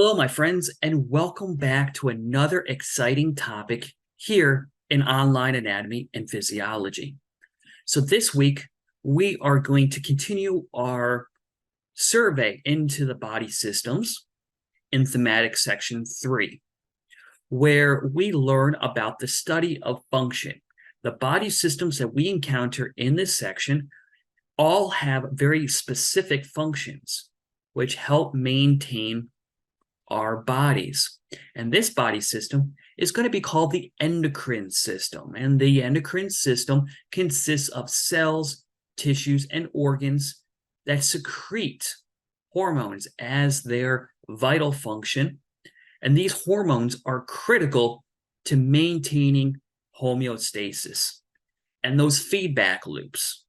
Hello, my friends, and welcome back to another exciting topic here in online anatomy and physiology. So, this week, we are going to continue our survey into the body systems in thematic section 3, where we learn about the study of function. The body systems that we encounter in this section all have very specific functions, which help maintain our bodies. And this body system is going to be called the endocrine system. And the endocrine system consists of cells, tissues, and organs that secrete hormones as their vital function. And these hormones are critical to maintaining homeostasis and those feedback loops.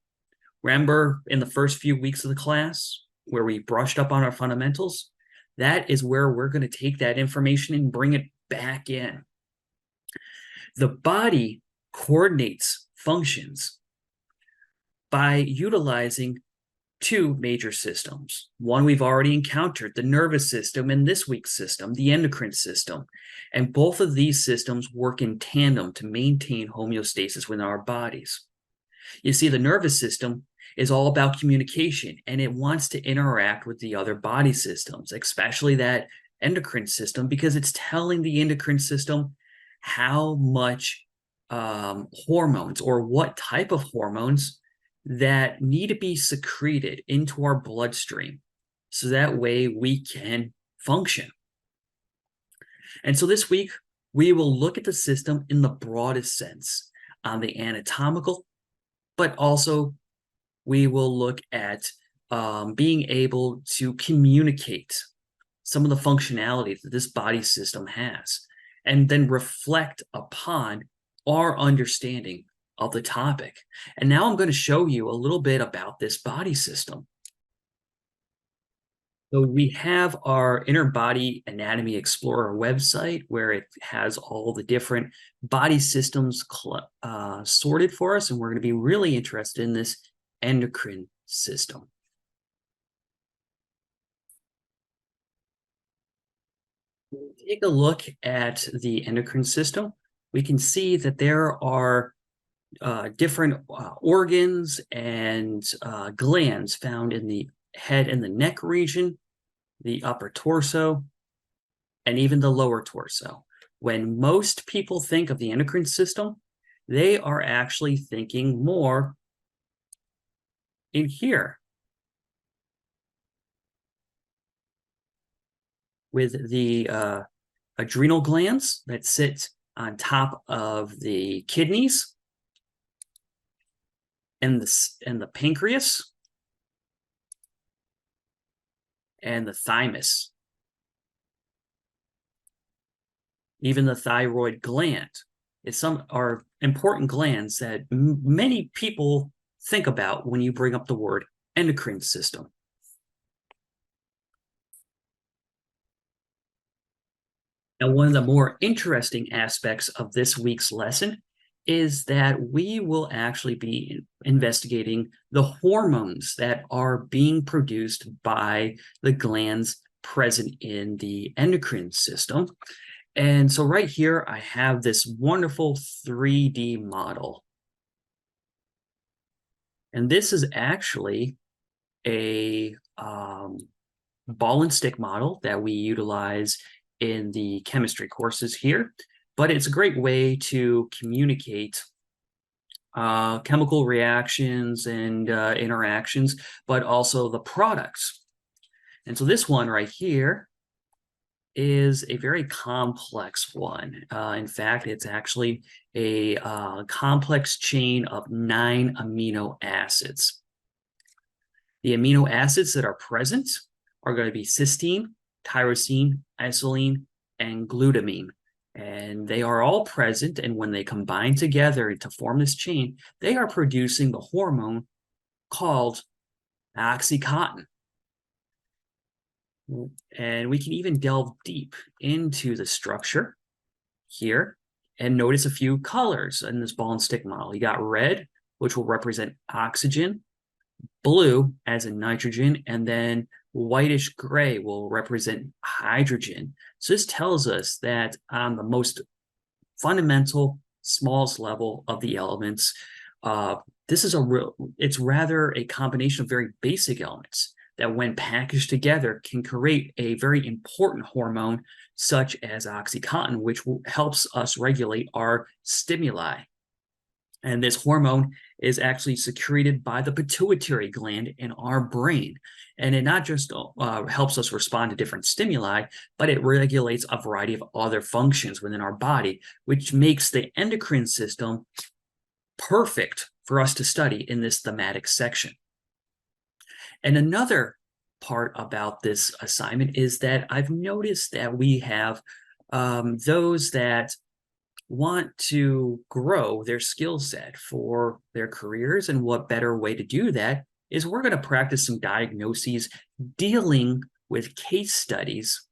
Remember in the first few weeks of the class where we brushed up on our fundamentals? That is where we're going to take that information and bring it back in. The body coordinates functions by utilizing two major systems. One we've already encountered, the nervous system, and this week's system, the endocrine system. And both of these systems work in tandem to maintain homeostasis within our bodies. You see, the nervous system is all about communication, and it wants to interact with the other body systems, especially that endocrine system, because it's telling the endocrine system how much hormones or what type of hormones that need to be secreted into our bloodstream so that way we can function. And so this week, we will look at the system in the broadest sense on the anatomical, but also we will look at being able to communicate some of the functionality that this body system has, and then reflect upon our understanding of the topic. And now I'm going to show you a little bit about this body system. So we have our Inner Body Anatomy Explorer website where it has all the different body systems sorted for us, and we're going to be really interested in this endocrine system. Take a look at the endocrine system. We can see that there are different organs and glands found in the head and the neck region, the upper torso, and even the lower torso. When most people think of the endocrine system, they are actually thinking more in here with the adrenal glands that sit on top of the kidneys and the pancreas and the thymus. Even the thyroid gland. Some are important glands that many people think about when you bring up the word endocrine system. Now, one of the more interesting aspects of this week's lesson is that we will actually be investigating the hormones that are being produced by the glands present in the endocrine system. And so right here, I have this wonderful 3D model. And this is actually a ball and stick model that we utilize in the chemistry courses here, but it's a great way to communicate chemical reactions and interactions, but also the products. And so this one right here is a very complex one. In fact, it's actually a complex chain of 9 amino acids. The amino acids that are present are going to be cysteine, tyrosine, isoleucine, and glutamine. And they are all present, and when they combine together to form this chain, they are producing the hormone called Oxycontin. And we can even delve deep into the structure here and notice a few colors in this ball and stick model. You got red, which will represent oxygen, blue as in nitrogen, and then whitish gray will represent hydrogen. So this tells us that on the most fundamental, smallest level of the elements, this is it's rather a combination of very basic elements that when packaged together can create a very important hormone such as OxyContin, which helps us regulate our stimuli. And this hormone is actually secreted by the pituitary gland in our brain. And it not just helps us respond to different stimuli, but it regulates a variety of other functions within our body, which makes the endocrine system perfect for us to study in this thematic section. And another part about this assignment is that I've noticed that we have those that want to grow their skill set for their careers. And what better way to do that is we're going to practice some diagnoses dealing with case studies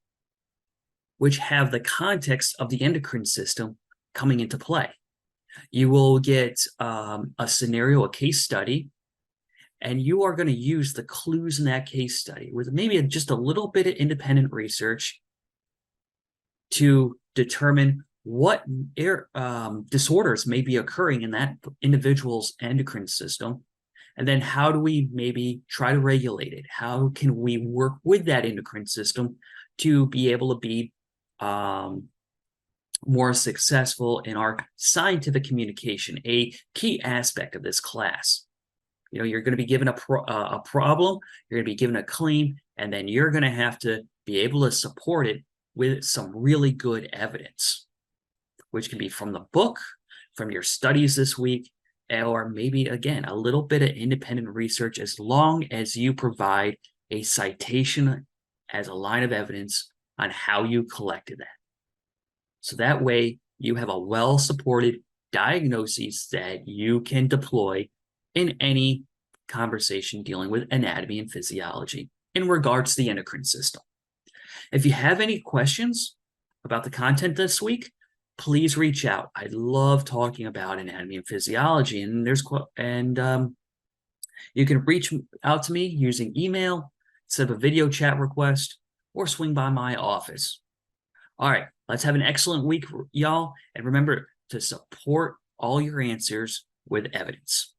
which have the context of the endocrine system coming into play. You will get a scenario, a case study, and you are going to use the clues in that case study with maybe just a little bit of independent research to determine what disorders may be occurring in that individual's endocrine system. And then how do we maybe try to regulate it? How can we work with that endocrine system to be able to be more successful in our scientific communication, a key aspect of this class. You know, you're going to be given a problem, you're going to be given a claim, and then you're going to have to be able to support it with some really good evidence, which can be from the book, from your studies this week, or maybe, again, a little bit of independent research, as long as you provide a citation as a line of evidence on how you collected that. So that way you have a well-supported diagnosis that you can deploy in any conversation dealing with anatomy and physiology in regards to the endocrine system. If you have any questions about the content this week, please reach out. I love talking about anatomy and physiology, and you can reach out to me using email, set up a video chat request, or swing by my office. All right, let's have an excellent week, y'all, and remember to support all your answers with evidence.